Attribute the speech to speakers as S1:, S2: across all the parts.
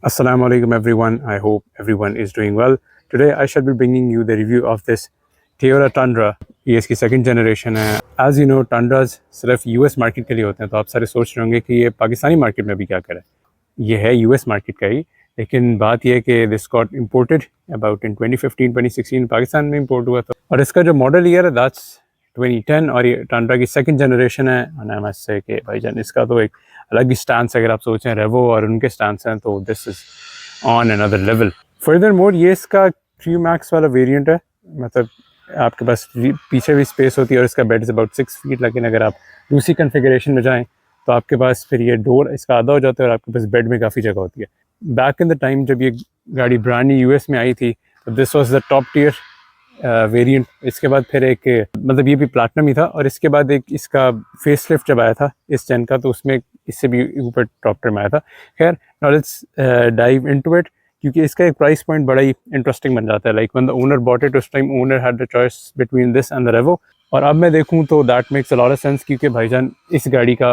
S1: Assalamu alaikum everyone. I hope everyone is doing well. Today I shall be bringing you the review of this Toyota Tundra. ये इसकी second generation है. As you know, Tundras सिर्फ US market के लिए होते हैं, तो आप सारे सोच रहे होंगे कि ये पाकिस्तानी मार्केट में भी क्या करे. ये है US मार्केट का ही, लेकिन बात यह है कि this got imported about in 2015-2016 Pakistan में इम्पोर्ट हुआ था. और इसका जो मॉडल ईयर है दैट्स 2010 और ये टांड्रा की सेकंड जनरेशन है. और आई मस्ट से कि भाईजान इसका तो एक अलग ही स्टांस है. अगर आप सोचें रेवो और उनके स्टांस हैं तो this is on another level. Further more ये इसका क्रू मैक्स वाला वेरिएंट है. मतलब आपके पास पीछे भी स्पेस होती है और इसका बेड इज़ अबाउट 6 फीट. लेकिन अगर आप दूसरी कन्फिगरेशन में जाएँ तो आपके पास फिर ये डोर इसका आधा हो जाता है और आपके पास बेड में काफ़ी जगह होती है. बैक इन द टाइम जब ये गाड़ी ब्रांड न्यू US में आई थी तो this was the top tier variant. इसके बाद फिर एक मतलब ये भी प्लैटिनम ही था और इसके बाद एक इसका फेसलिफ्ट जब आया था इस जेन का तो उसमें इससे भी ऊपर टॉप टियर में आया था. खैर now let's dive into it, क्योंकि इसका एक प्राइस पॉइंट बड़ा ही इंटरेस्टिंग बन जाता है. Like when the owner bought it उस time owner had the choice between this and the Revo. और अब मैं देखूँ तो that makes a lot of sense, क्योंकि भाईजान इस गाड़ी का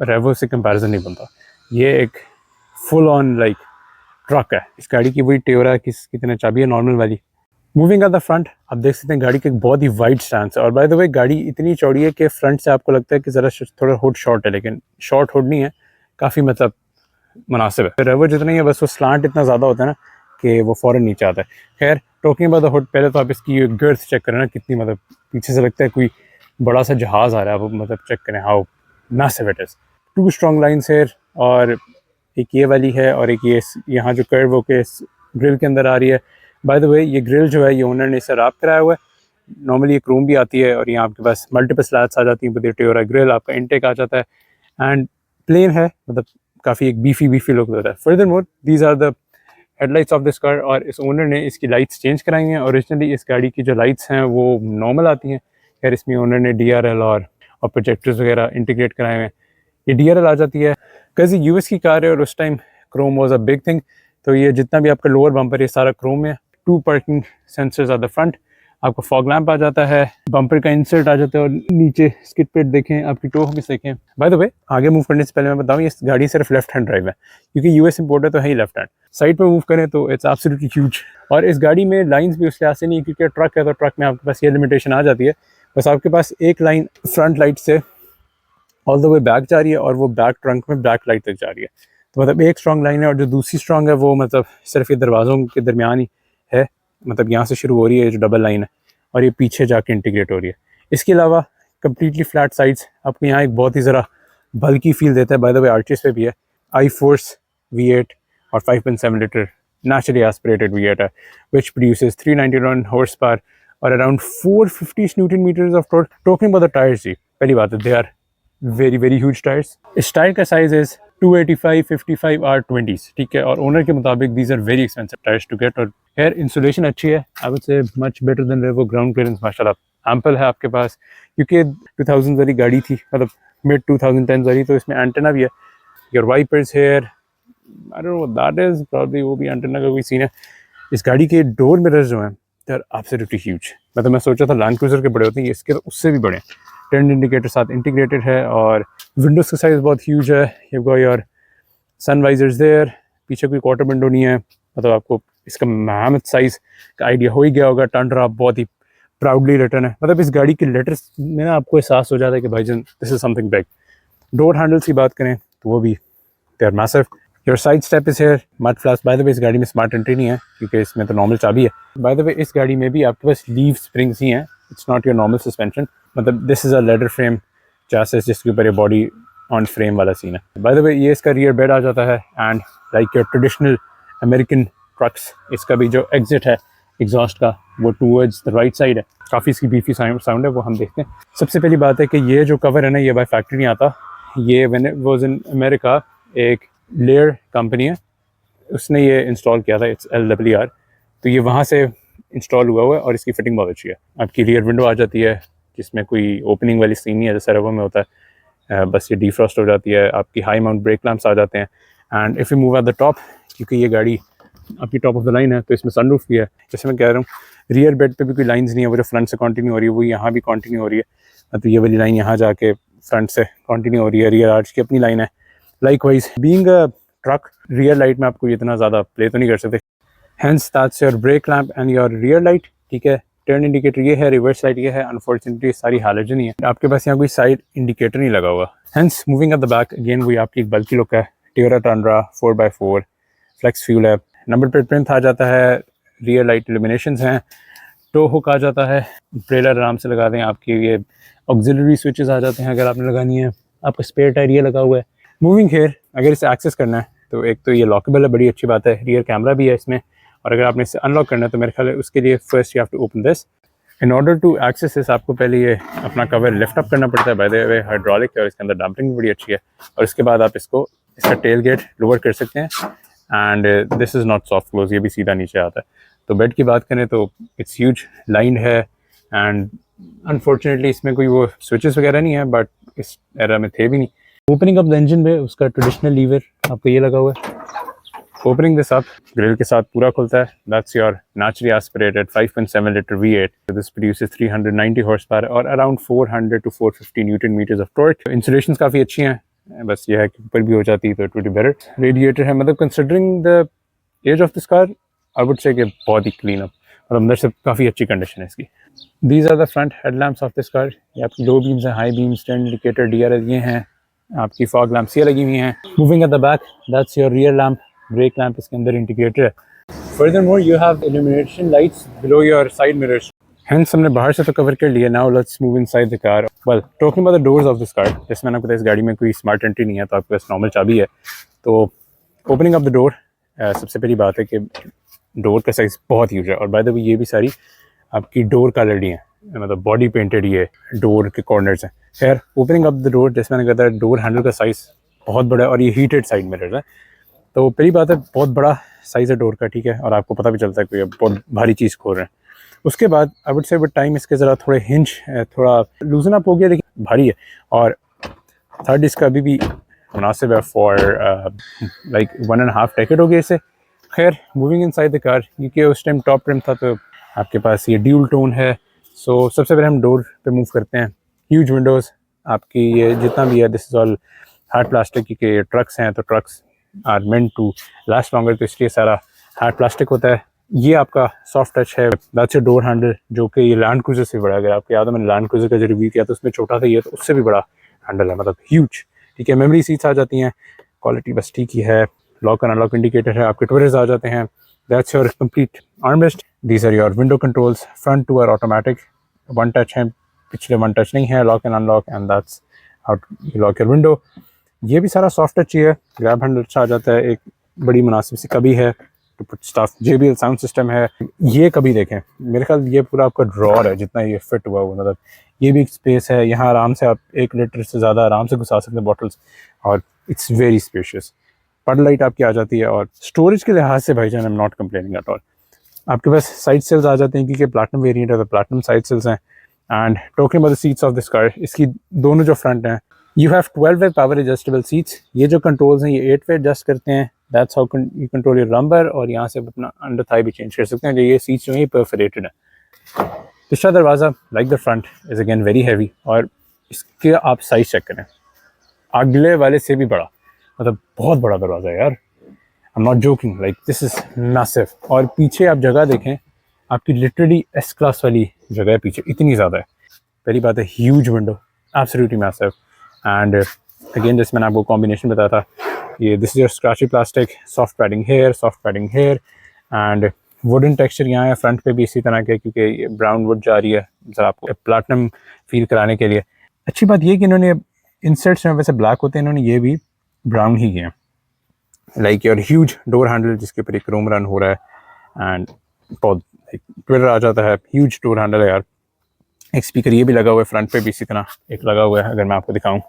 S1: रेवो से कंपैरिजन नहीं बनता. ये एक फुल ऑन लाइक ट्रक है. इस गाड़ी की वही टोयोटा कितने चाबी है नॉर्मल वाली. मूविंग एट द फ्रंट आप देख सकते हैं गाड़ी के एक बहुत ही वाइड स्टैंड है. और बाय द वे गाड़ी इतनी चौड़ी है कि फ्रंट से आपको लगता है कि ज़रा थोड़ा हुड शॉर्ट है, लेकिन शॉर्ट हुड नहीं है, काफ़ी मतलब मुनासिब है. रेवो जितना ही है बस वो स्लांट इतना ज़्यादा होता है ना कि वो फ़ौरन नीचे आता है. खैर टॉकिंग अबाउट द हुड, पहले तो आप इसकी गर्थ चेक करें ना, कितनी मतलब पीछे से लगता है कोई बड़ा सा जहाज़ आ रहा है. आप मतलब चेक करें how massive it is. 2 strong lines है और एक ये वाली है और एक ये यहाँ जो कर्व होके ग्रिल के अंदर आ रही है. बाय द वे ये ग्रिल जो है ये ओनर ने इसे रैप कराया हुआ है. नॉर्मली ये क्रोम भी आती है और यहाँ आपके पास मल्टीपल स्लैट्स आ जाती हैं विद टोयोटा ग्रिल. आपका इनटेक आ जाता है एंड प्लेन है, मतलब काफ़ी एक बीफी लुक होता है. Furthermore these are the headlights of this car. और इस ओनर ने इसकी लाइट्स चेंज कराई हैं. ओरिजिनली इस गाड़ी की जो लाइट्स हैं वो नॉर्मल आती हैं. खैर इसमें ओनर ने DRL और प्रोजेक्टर्स वगैरह इंटीग्रेट कराए हुए हैं. ये DRL आ जाती है कैसे US की कार है और उस time Chrome was a big thing. तो ये जितना भी आपका लोअर बम्पर ये सारा क्रोम है. 2 parking sensors at the front. आपको फॉग लैंप आ जाता है, बम्पर का इंसर्ट आ जाता है और नीचे स्किड पेड देखें, आपकी टो हॉकिस देखें. बाय द वे आगे मूव करने से पहले मैं बताऊं ये गाड़ी सिर्फ लेफ्ट हैंड ड्राइव है, क्योंकि US इंपोर्ट है तो है ही लेफ्ट हैंड. साइड पे मूव करें तो इट्स एब्सोल्युटली ह्यूज. और इस गाड़ी में लाइंस भी उस लिहाज से नहीं है क्योंकि ट्रक है तो ट्रक में आपके पास ये लिमिटेशन आ जाती है. बस आपके पास एक लाइन फ्रंट लाइट से ऑल द वे बैक जा रही है और वो बैक ट्रंक में बैक लाइट तक जा रही है. तो मतलब एक स्ट्रॉन्ग लाइन है और जो दूसरी स्ट्रॉन्ग है वो मतलब सिर्फ ये दरवाज़ों के दरमियान ही है. मतलब यहाँ से शुरू हो रही है जो डबल लाइन है और ये पीछे जाके इंटीग्रेट हो रही है. इसके अलावा कम्प्लीटली फ्लैट साइड्स आपको यहाँ एक बहुत ही ज़रा बल्कि फील देता है. बाय द वे आर्चेस पे भी है iForce V8 और 5.7 लीटर naturally aspirated V8 है which produces 391 horsepower और around 450 Newton meters of torque. Talking about the tires जी, पहली बात है they are very huge tires. इस टायर का साइज इज 285 55 R20s. ठीक है, और ओनर के मुताबिक these are very expensive tyres to get. और एयर इंसुलेशन अच्छी है, I would say much better than Revo. Ground clearance माशाल्लाह एम्पल है आपके पास, क्योंकि 2000 वाली गाड़ी थी, मतलब मिड 2010 वाली, तो इसमें एंटेना भी है. Your wipers here I don't know that is probably वो भी एंटेना का कोई सीन है. इस गाड़ी के डोर मिरर्स जो हैं दे आर एब्सोल्युटली ह्यूज. मतलब मैं सोचा था लैंड क्रूजर के बड़े होते हैं, इसके तो उससे भी बड़े हैं. टर्न इंडिकेटर साथ इंटीग्रेटेड है और विंडोज़ का साइज़ बहुत ह्यूज है. You got your sun visors there. पीछे कोई क्वार्टर विंडो नहीं है. मतलब आपको इसका महमद साइज़ का आइडिया हो ही गया होगा. टंडरा बहुत ही प्राउडली रिटर्न है. मतलब इस गाड़ी के लेटर्स में ना आपको एहसास हो जाता है कि भाईजान this is something big. Door handles की बात करें तो वो भी they are massive. Your side step is here mud flaps. By the way इस गाड़ी में स्मार्ट एंट्री नहीं है क्योंकि इसमें तो नॉर्मल चाबी है. बाय द वे इस गाड़ी में भी आपके पास लीव स्प्रिंग्स ही हैं. It's not your normal suspension. मतलब this is a ladder frame chassis जिसके ऊपर ये बॉडी ऑन फ्रेम वाला सीन है. बाय द वे ये इसका रियर बेड आ जाता है and like your traditional American trucks इसका भी जो एग्जिट है एग्जॉस्ट का वो टूवर्ड्स द राइट साइड है. काफ़ी इसकी बीफी साउंड है, वो हम देखते हैं. सबसे पहली बात है कि ये जो कवर है ना ये बाय फैक्ट्री नहीं आता. ये when it was in America एक लेयर कंपनी है उसने ये इंस्टॉल किया था. It's LWR. तो ये वहाँ से इंस्टॉल हुआ है और इसकी फिटिंग बहुत अच्छी है. आपकी रियर विंडो आ जाती है जिसमें कोई ओपनिंग वाली सीन नहीं है जैसे रेवो में होता है. बस ये डिफ्रॉस्ट हो जाती है. आपकी हाई माउंट ब्रेक लैंप्स आ जाते हैं. And if you move at the top, क्योंकि ये गाड़ी आपकी टॉप ऑफ द लाइन है तो इसमें सनरूफ भी है. जैसे मैं कह रहा हूँ रियर बेड पे भी कोई लाइंस नहीं है, वो जो फ्रंट से कंटिन्यू हो रही है वो यहाँ भी कंटिन्यू हो रही है. तो ये वाली लाइन यहाँ जाके फ्रंट से कंटिन्यू हो रही है. रियर आर्च की अपनी लाइन है. Likewise being a truck. Rear light में आपको इतना ज़्यादा प्ले तो नहीं कर सकते। Hence that's your brake lamp and your rear light, ठीक है। टर्न इंडिकेटर ये है, रिवर्स लाइट ये है। अनफॉर्चुनेटली सारी हाइलोजन ही है, आपके पास यहाँ कोई साइड इंडिकेटर नहीं लगा हुआ। Hence moving at the back again वही आपकी एक बल्कि लुक है। Toyota Tundra 4x4 flex fuel है, नंबर प्लेट प्रिंट आ जाता है, रियर लाइट इल्यूमिनेशंस हैं, टो हुक आ जाता है, ट्रेलर आराम से लगा दें। आपके ये ऑक्सिलरी स्विचेस आ जाते हैं अगर आपने लगानी है। आपका स्पेयर टायर ये लगा हुआ है। मूविंग हेयर अगर इसे एक्सेस करना है तो एक तो ये लॉकेबल है, बड़ी अच्छी बात है। रियर कैमरा भी है इसमें, और अगर आपने इसे अनलॉक करना है तो मेरे ख्याल है उसके लिए first you have to open this. In order to access this आपको पहले ये अपना कवर लिफ्ट अप करना पड़ता है। बाय द वे हाइड्रोलिक है और इसके अंदर डंपिंग भी बड़ी अच्छी है। और इसके बाद आप इसका टेल गेट लोअर कर सकते हैं। And this is not soft close, ये भी सीधा नीचे आता है। तो बेड की बात करें तो इट्स ह्यूज लाइंड है, एंड अनफॉर्चुनेटली इसमें कोई वो स्विचेस वगैरह नहीं है, बट इस एरा में थे भी नहीं। ओपनिंग अप द इंजन पे उसका ट्रेडिशनल लीवर आपको ये लगा हुआ है। ओपनिंग दिस अप ग्रिल के साथ पूरा खुलता है। That's your naturally aspirated 5.7 litre V8। This produces 390 horsepower और around 400 to 450 newton metres of torque. Insulations काफ़ी अच्छी हैं, बस ये है कि ऊपर भी हो जाती तो it would be better. Radiator है, मतलब considering the age of this car I would say कि बहुत ही क्लीन अप और अंदर से काफ़ी अच्छी कंडीशन है इसकी। These are the front headlamps of this car. ये आपकी लो बीम्स हैं, high beams, turn indicator, DRS ये हैं। आपकी फॉग लैम्प्स ये लगी हुई हैं। Moving at the back that's your rear lamp, brake lamp इसके अंदर इंटीग्रेटेड है। Furthermore you have illumination lights below your side mirrors. Hence हमने बाहर से तो कवर कर लिया। Now let's move inside the car. Well talking about the doors of this car, जैसे मैंने आपको बताया इस गाड़ी में कोई स्मार्ट एंट्री नहीं है, तो आपके पास नॉर्मल चाबी है। तो ओपनिंग ऑफ द डोर सबसे पहली बात है कि डोर का साइज़ बहुत ह्यूज है। और बाय द वे ये भी सारी आपकी डोर कलर्ड ही हैं, मतलब बॉडी पेंटेड ये डोर के कॉर्नर्स हैं। खैर ओपनिंग अप द डोर, जैसे मैंने कहा था डोर हैंडल का साइज़ बहुत बड़ा है और ये हीटेड साइड मिरर्स है। तो पहली बात है बहुत बड़ा साइज़ है डोर का, ठीक है, और आपको पता भी चलता है कि बहुत भारी चीज़ खोल रहे हैं। उसके बाद आई वुड से विद टाइम इसके ज़रा थोड़े हिंज थोड़ा लूजन अप हो गया, लेकिन भारी है। और थर्ड इसका अभी भी मुनासिब है फॉर लाइक 1.5 डेकेड हो गया इसे। खैर मूविंग इनसाइड द कार, क्योंकि उस टाइम टॉप ट्रिम था तो आपके पास ये ड्यूल टोन है। सो सबसे पहले हम डोर पे मूव करते हैं। ह्यूज विंडोज़ आपकी, ये जितना भी है this is all hard plastic, क्योंकि ट्रक्स हैं तो trucks are meant to last longer, तो इसलिए सारा हार्ड प्लास्टिक होता है। ये आपका सॉफ्ट टच है। दैट्स अ डोर हैंडल, जो कि ये लैंड क्रूजर से बड़ा है। अगर आपको याद है मैंने लैंड क्रूजर का जो रिव्यू किया तो उसमें छोटा था, ये तो उससे भी बड़ा हैंडल है, मतलब ह्यूज, ठीक है। मेमोरी सीट्स आ जाती हैं, क्वालिटी बस ठीक ही है। लॉक एंड अनलॉक इंडिकेटर है, आपके ट्विटर्स आ जाते हैं। That's your complete armrest. These are your window controls. Front two are automatic, one touch है, पिछले वन टच नहीं है। Lock and unlock, and that's how you lock your window. ये भी सारा सॉफ्ट टच ही है। ग्रैब हैंडल अच्छा आ जाता है। एक बड़ी मुनासिब सी कभी है to put stuff. JBL sound system है। ये कभी देखें, मेरे ख्याल ये पूरा आपका ड्रॉर है जितना ये फिट हुआ हुआ, मतलब ये भी एक स्पेस है। यहाँ आराम से आप 1 लीटर से ज़्यादा आराम से घुसा सकते हैं बॉटल्स, और it's very spacious. Per light आपकी आ जाती है, और स्टोरेज के लिहाज से भाईजान I am not complaining at all. आपके पास साइड सेल्स आ जाते हैं, क्योंकि प्लैटिनम वेरिएंट है तो प्लैटिनम साइड सेल्स हैं। And talking about the seats of this car, इसकी दोनों जो फ्रंट हैं, you have 12 way power adjustable seats. ये जो कंट्रोल्स हैं ये 8 वे एडजस्ट करते हैं। That's how you control your lumbar, और यहाँ से अपना अंडर थाई भी चेंज कर सकते हैं। जो ये सीट्स जो है परफोरेटेड है। पिछला दरवाज़ा like the front is again very heavy, और इसके आप साइज चेक करें, अगले वाले से भी बड़ा, मतलब बहुत बड़ा दरवाज़ा है यार। I am not joking, like this is massive. और पीछे आप जगह देखें, आपकी लिटरली S क्लास वाली जगह है पीछे, इतनी ज़्यादा है। पहली बात है huge window, absolutely massive. And again जैसे मैंने आपको कॉम्बिनेशन बताया था, ये this is your scratchy plastic, soft padding here, and wooden texture यहाँ है फ्रंट पे भी इसी तरह के, क्योंकि ये ब्राउन वुड जा रही है ज़रा आपको प्लैटिनम फील कराने के लिए। अच्छी बात ये कि इन्होंने इंसर्ट्स में वैसे ब्लैक होते हैं, इन्होंने ये भी ब्राउन ही किए हैं। Like your huge door handle जिसके ऊपर एक क्रोम रन हो रहा है, एंड बहुत ट्विटर आ जाता है। ह्यूज डोर हैंडल है यार। एक स्पीकर ये भी लगा हुआ है फ्रंट पे भी इसी तरह एक लगा हुआ है। अगर मैं आपको दिखाऊं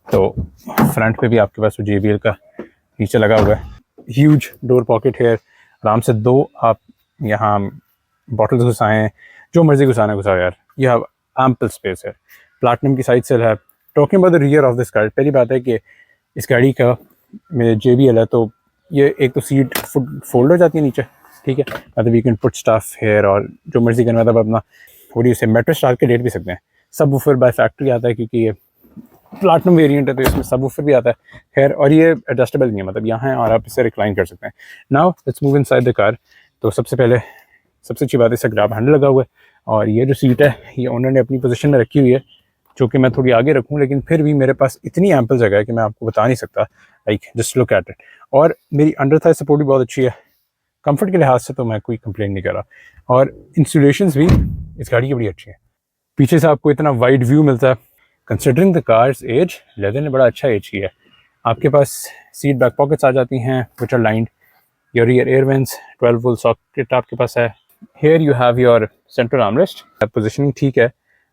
S1: तो फ्रंट पे भी आपके पास JBL का नीचे लगा हुआ है। ह्यूज डोर पॉकेट है, आराम से 2 आप यहाँ बॉटल्स घुसाएँ, जो मर्जी घुसाना घुसाओ यार। ये हैव एम्पल स्पेस है। प्लैटिनम की साइड सेल है। Talking about the rear of this car, पहली बात है कि इस गाड़ी का में JBL है, तो ये एक तो सीट फोल्ड हो जाती है नीचे, ठीक है, मतलब you can put stuff here और जो मर्जी करना, मतलब अपना थोड़ी उसे मेट्रेस डाल के लेट भी सकते हैं। सब वूफर बाय फैक्ट्री आता है, क्योंकि ये प्लाटिनम वेरिएंट है तो इसमें सबवूफर भी आता है। खैर, और ये एडजस्टेबल नहीं है, मतलब यहाँ है और आप इसे रिक्लाइन कर सकते हैं। Now let's move inside the car. तो सबसे पहले सबसे अच्छी बात है, इसका ग्रैब हैंडल लगा हुआ है और ये जो सीट है ये ओनर ने अपनी पोजीशन में रखी हुई है, जो कि मैं थोड़ी आगे रखूँ, लेकिन फिर भी मेरे पास इतनी एम्पल जगह है कि मैं आपको बता नहीं सकता। Like just look at it. और मेरी अंडर थाई सपोर्ट भी बहुत अच्छी है। कंफर्ट के लिहाज से तो मैं कोई कंप्लेन नहीं कर रहा, और इंस्टॉलेशंस भी इस गाड़ी की बड़ी अच्छी है। पीछे से आपको इतना वाइड व्यू मिलता है। Considering the car's age, leather ने बड़ा अच्छा एज किया है। आपके पास सीट बैक पॉकेट्स आ जाती हैं which are lined. Your rear air vents, 12 volt socket आपके पास है। Here you have your central armrest. Positioning ठीक है,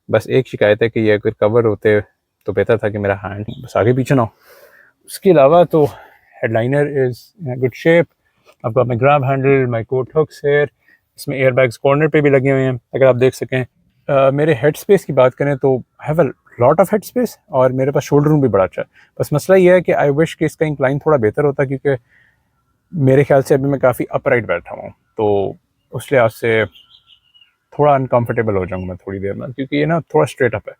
S1: बस एक शिकायत है कि ये अगर कवर होते तो बेहतर था कि मेरा हैंड बस आगे पीछे ना हो। उसके अलावा तो headliner is in good shape. आपको अपने ग्रैब हैंडल, माई कोट हुक्स हेयर, इसमें एयर बैग्स कॉर्नर पे भी लगे हुए हैं अगर आप देख सकें। मेरे हेड स्पेस की बात करें तो have a lot of head space, और मेरे पास शोल्डर रूम भी बड़ा अच्छा है। बस मसला ये है कि आई विश कि इसका इंक्लाइन थोड़ा बेहतर होता, क्योंकि मेरे ख्याल से अभी मैं काफ़ी अपराइट बैठा हूँ, तो उस लिहाज से थोड़ा अनकम्फर्टेबल हो जाऊँगा मैं थोड़ी देर में, क्योंकि ये ना थोड़ा स्ट्रेट अप है।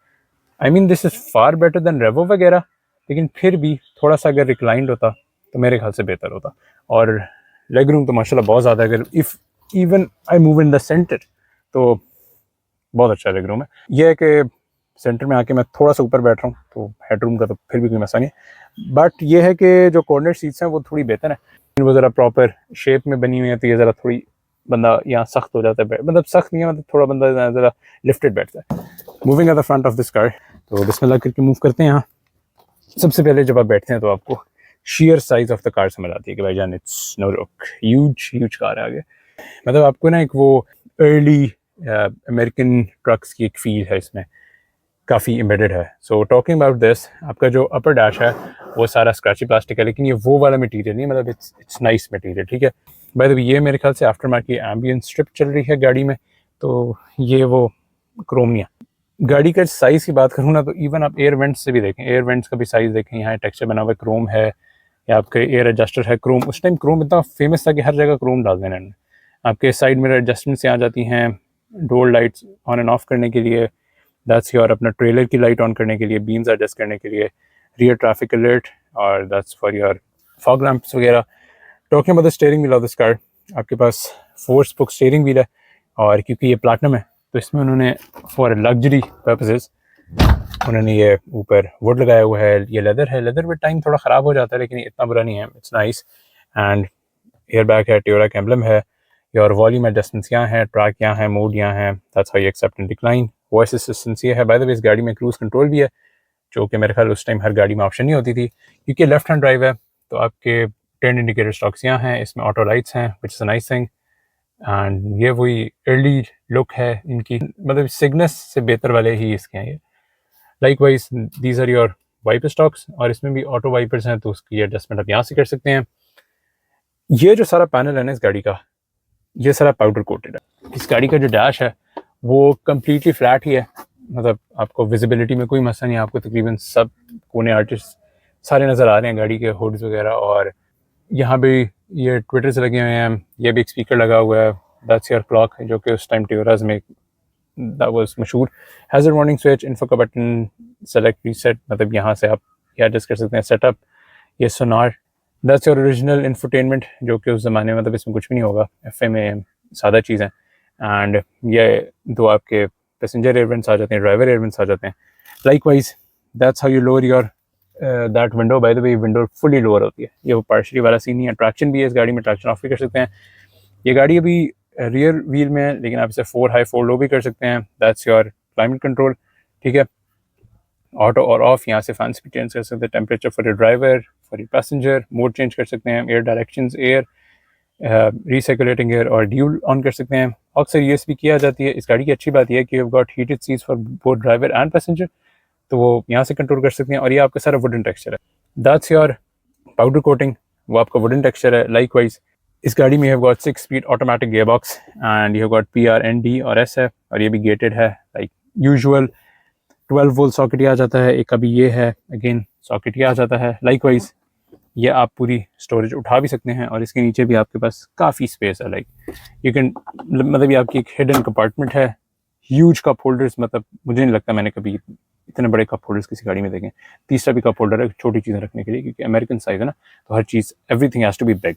S1: I mean this is far better than Revo वगैरह, लेकिन फिर भी थोड़ा सा अगर रिक्लाइंड होता तो मेरे ख्याल से बेहतर होता। और लेग रूम तो माशाल्लाह बहुत ज़्यादा है। अगर if even I move in the centre तो बहुत अच्छा लेग रूम है। यह है कि सेंटर में आके मैं थोड़ा सा ऊपर बैठ रहा हूँ, तो हेड रूम का तो फिर भी कोई मसला नहीं है। बट ये है कि जो कॉर्नर सीट्स हैं वो थोड़ी बेहतर है, वो ज़रा प्रॉपर शेप में बनी हुई है, तो ये ज़रा थोड़ी बंदा यहाँ सख्त हो जाता है, मतलब सख्त नहीं है, मतलब थोड़ा बंदा ज़रा लिफ्टेड बैठता है। Moving at the front of this car, तो बिस्मिल्लाह करके मूव करते हैं। यहाँ सबसे पहले जब आप बैठते हैं तो आपको sheer size of the car समझ आती है कि भाईजान it's no joke, huge car है आगे। मतलब आपको ना एक वो अर्ली अमेरिकन ट्रक्स की एक फील है इसमें, काफ़ी एम्बेडेड है। सो टॉकिंग अबाउट दिस, आपका जो अपर डैश है वो सारा स्क्रैची प्लास्टिक है, लेकिन ये वो वाला मटेरियल नहीं, मतलब इट्स नाइस मटेरियल, ठीक है। बाय द वे ये मेरे ख्याल से आफ्टर मार्केट एम्बियंस स्ट्रिप चल रही है गाड़ी में, तो ये वो क्रोम नहीं है। गाड़ी का साइज़ की बात करूँ ना, तो इवन आप एयर वेंट्स से भी देखें, एयर वेंट्स का भी साइज़ देखें, यहाँ टेक्सचर बना हुआ क्रोम है, या आपके एयर एडजस्टर है क्रोम। उस टाइम क्रोम इतना फेमस था कि हर जगह क्रोम डाल देना इन्होंने। आपके साइड मिरर एडजस्टमेंट से आ जाती हैं, door lights on and off करने के लिए, दैट्स योर अपना ट्रेलर की लाइट ऑन करने के लिए, बीम्स एडजस्ट करने के लिए, रियर ट्रैफिक अलर्ट, और that's for your fog lamps वगैरह। Talking about the steering wheel of this car, आपके पास 4 स्पोक स्टीयरिंग व्हील है, और क्योंकि ये प्लैटिनम है तो इसमें उन्होंने फॉर लग्जरी पर्पसेस उन्होंने ये ऊपर वुड लगाया हुआ है। ये लेदर है, लेदर विद टाइम थोड़ा ख़राब हो जाता है, लेकिन इतना बुरा नहीं है, it's nice. And air bag है, टोयोटा का एम्ब्लम है, और वॉल्यूम एडजस्टमेंट्स यहाँ है, ट्रैक यहाँ है, मोड यहाँ है, that's how you accept and decline. Voice assistance ये है। बाय द वे इस गाड़ी में क्रूज कंट्रोल भी है, जो कि मेरे ख्याल उस टाइम हर गाड़ी में ऑप्शन नहीं होती थी, क्योंकि लेफ्ट हैंड ड्राइव है। तो आपके टर्न इंडिकेटर स्टॉक्स यहाँ हैं, इसमें ऑटो लाइट्स हैं, which is a nice thing. And ये वही अर्ली लुक है इनकी, मतलब सिग्नस से बेहतर वाले ही इसके हैं ये। Likewise these are your wiper stalks, और इसमें भी ऑटो वाइपर्स हैं, तो उसकी एडजस्टमेंट आप यहाँ से कर सकते हैं। ये जो सारा पैनल है ना इस गाड़ी का, ये सारा पाउडर कोटेड है। इस गाड़ी का जो डैश है वो कम्प्लीटली फ्लैट ही है, मतलब आपको विजिबिलिटी में कोई मसला नहीं है। आपको तकरीबन सब कोने आर्टिस्ट सारे नज़र आ रहे हैं गाड़ी के, हुड्स वगैरह, और यहाँ भी ये ट्विटर से लगे हुए हैं। ये भी एक स्पीकर लगा हुआ है, दैट्स योर क्लॉक, जो कि उस टाइम टोयोटास में दैट वाज मशहूर। हैज़र्ड वार्निंग स्विच, इन्फो का बटन, सेलेक्ट रीसेट, मतलब यहाँ से आप ये एडजस्ट कर सकते हैं। सेटअप, ये सोनार, दैट्स योर ओरिजिनल इंफोटेनमेंट, जो कि उस ज़माने में मतलब इसमें कुछ भी नहीं होगा, FM में सादा चीज़ है। एंड ये दो आपके पैसेंजर एयर वेंट्स आ जाते हैं, ड्राइवर एयर वेंट्स आ जाते हैं। Like wise that's how you lower your that window. Bye the way window fully lower होती है, ये वो पार्शली वाला सीन नहीं है। ट्रैक्शन भी है इस गाड़ी में, ट्रैक्शन ऑफ भी कर सकते हैं। ये गाड़ी अभी रियर व्हील में है, लेकिन आप इसे 4 हाई 4 लो भी कर सकते हैं। दैट्स योर क्लाइमेट कंट्रोल, ठीक है। ऑटो और ऑफ, यहाँ से फैंस भी चेंज कर सकते हैं, temperature for your driver, for your passenger, mode change कर सकते हैं, air directions, air recirculating air और ड्यूल ऑन कर सकते हैं। अक्सर ये भी किया जाती है। इस गाड़ी की अच्छी बात यह है कि you got heated seats for both driver and passenger, तो वो यहाँ से कंट्रोल कर सकते हैं। और ये आपका सारा वुडन टेक्सचर है, दैट्स योर पाउडर कोटिंग, वो आपका वुडन टेक्सचर है। लाइक वाइज इस गाड़ी में have got 6 speed automatic gear box, and you have got PR N D और S है, और ये भी गेटेड है लाइक यूजुअल। 12 वोल्ट सॉकेट आ जाता है, एक अभी ये है अगेन सॉकेट ही आ जाता है। लाइक वाइज ये आप पूरी स्टोरेज उठा भी सकते हैं, और इसके नीचे भी आपके पास काफ़ी स्पेस है, लाइक यू कैन, मतलब ये आपकी एक हिडन कंपार्टमेंट है, ह्यूज कप होल्डर्स, मतलब मुझे नहीं लगता मैंने कभी इतने बड़े कप होल्डर्स किसी गाड़ी में देखें। तीसरा भी कप होल्डर है छोटी चीज़ें रखने के लिए, क्योंकि अमेरिकन साइज़ है ना, तो हर चीज़ everything has to be big.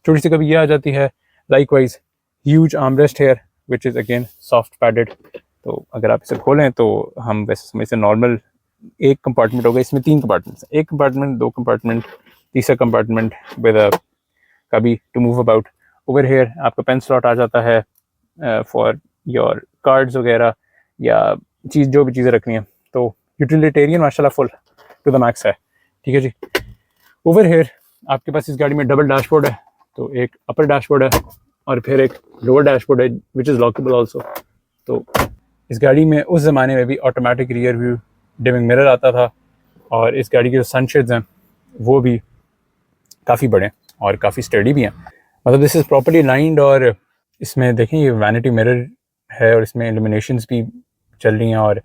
S1: छोटी सी कभी ये आ जाती है। Likewise huge armrest here which is again soft padded. तो अगर आप इसे खोलें तो हम वैसे समझ से नॉर्मल एक कंपार्टमेंट होगा, इसमें 3 कंपार्टमेंट्स, एक कंपार्टमेंट, 2 कंपार्टमेंट, तीसरा compartment with a cubby to move about. Over here आपका पेन स्लॉट आ जाता है फॉर योर कार्ड्स वगैरह या चीज़ जो भी चीज़ें रखनी है। तो यूटिलिटेरियन माशाल्लाह फुल टू द मैक्स है। ठीक है जी। ओवर हेयर आपके पास इस गाड़ी में डबल डैशबोर्ड है, तो एक अपर डैशबोर्ड है और फिर एक लोअर डैशबोर्ड है विच इज़ लॉकेबल ऑल्सो। तो इस गाड़ी में उस ज़माने में भी automatic rear view dimming mirror आता था, और इस गाड़ी के जो सनशेड्स हैं वो भी काफ़ी बड़े और काफ़ी स्टडी भी हैं। मतलब दिस इज़ प्रॉपर्ली लाइंड, और इसमें देखें ये वैनिटी मिरर है और इसमें इल्यूमिनेशंस भी चल रही हैं और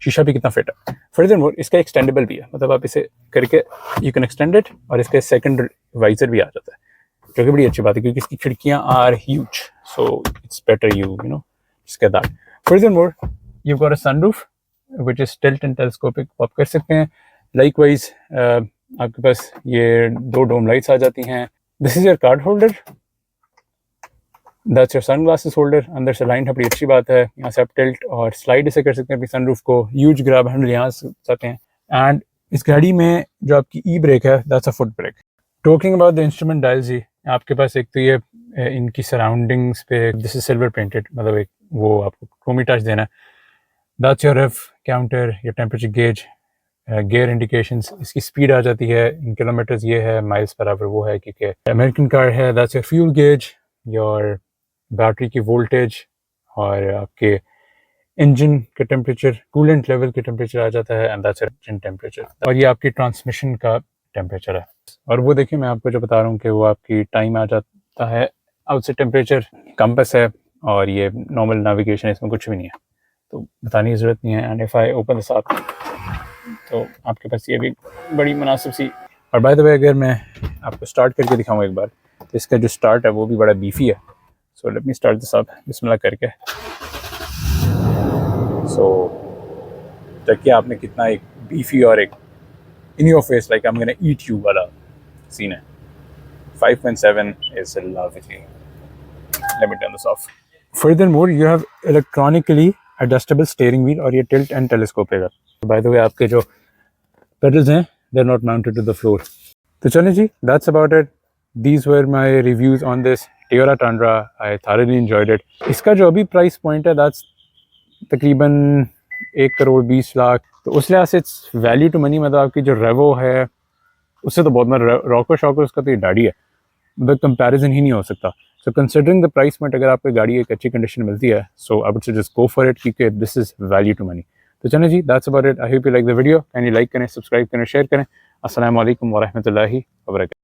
S1: शीशा भी कितना फिट है। फर्दर मोर इसका एक्सटेंडेबल भी है, मतलब आप इसे करके यू कैन एक्सटेंड इट, और इसका सेकंड वाइजर भी आ जाता है, जो कि बड़ी अच्छी बात है क्योंकि इसकी खिड़कियाँ are huge, so it's better you know इसके that. Furthermore you got a sunroof which is tilt and telescopic, आप कर सकते हैं। लाइकवाइज आपके पास ये 2 डोम लाइट्स आ जाती हैं। This is your card holder, that's your sunglasses holder, अंदर से लाइन है, बड़ी अच्छी बात है। यहाँ से आप टिल्ट और स्लाइड इसे कर सकते हैं अपनी सनरूफ को। ह्यूज ग्रैब हैंडल यहाँ से जाते हैं। एंड इस गाड़ी में जो आपकी ई ब्रेक है that's a foot brake. Talking about the instrument dials जी, आपके पास एक तो ये इनकी सराउंडिंग्स पे दिस इज सिल्वर पेंटेड, मतलब एक वो आपको क्रोमी टच देना है। That's your ref counter, your temperature gauge, gear indications, इसकी स्पीड आ जाती है इन किलोमीटर्स, ये है माइल्स पर आवर वो है क्योंकि अमेरिकन कार है। That's your fuel gauge, your battery की वोल्टेज, और आपके इंजन के टेम्परेचर, कूलेंट लेवल के टेम्परेचर आ जाता है, एंड दैट्स इंजन टेम्परेचर, और ये आपकी ट्रांसमिशन का टेम्परेचर है। और वो देखिए मैं आपको जो बता रहा हूँ कि वो आपकी टाइम आ जाता है, आउटसाइड टेम्परेचर, कंपास है, और ये नॉर्मल नेविगेशन है, इसमें कुछ भी नहीं है तो बताने की ज़रूरत नहीं है। And if I open this up तो आपके पास ये भी बड़ी मुनासिब सी। और बाय द वे अगर मैं आपको स्टार्ट करके दिखाऊँ एक बार, तो इसका जो स्टार्ट है वो भी बड़ा बीफी है। So let me start this up बिस्मिल्लाह करके। सो देखिए आपने कितना एक बीफी और एक in your face like I am gonna eat you वाला सीन है। 5.7 is lovely. Let me turn this off. Furthermore, you have electronically adjustable steering wheel और ये tilt and telescope है। By the way, आपके जो pedals हैं, they're not mounted to the floor. तो चलें जी, that's about it. These were my reviews on this Toyota Tundra. I thoroughly enjoyed it. इसका जो अभी प्राइस पॉइंट है, that's तकरीबन 1,20,00,000। तो उस लिहाज से इट्स वैल्यू टू मनी, मतलब आपकी जो रेवो है उससे तो बहुत, मतलब रॉको शॉको उसका तो ये गाड़ी है, मतलब कंपैरिजन ही नहीं हो सकता। So considering the price point, अगर आपको गाड़ी एक अच्छी कंडीशन मिलती है, so I would just go for it, क्योंकि this is value to money. तो चलें जी, that's about it. I hope you like the video, can you like करें, सब्सक्राइब करें, शेयर करें। अस्सलाम वालेकुम व रहमतुल्लाहि व बरकातहू।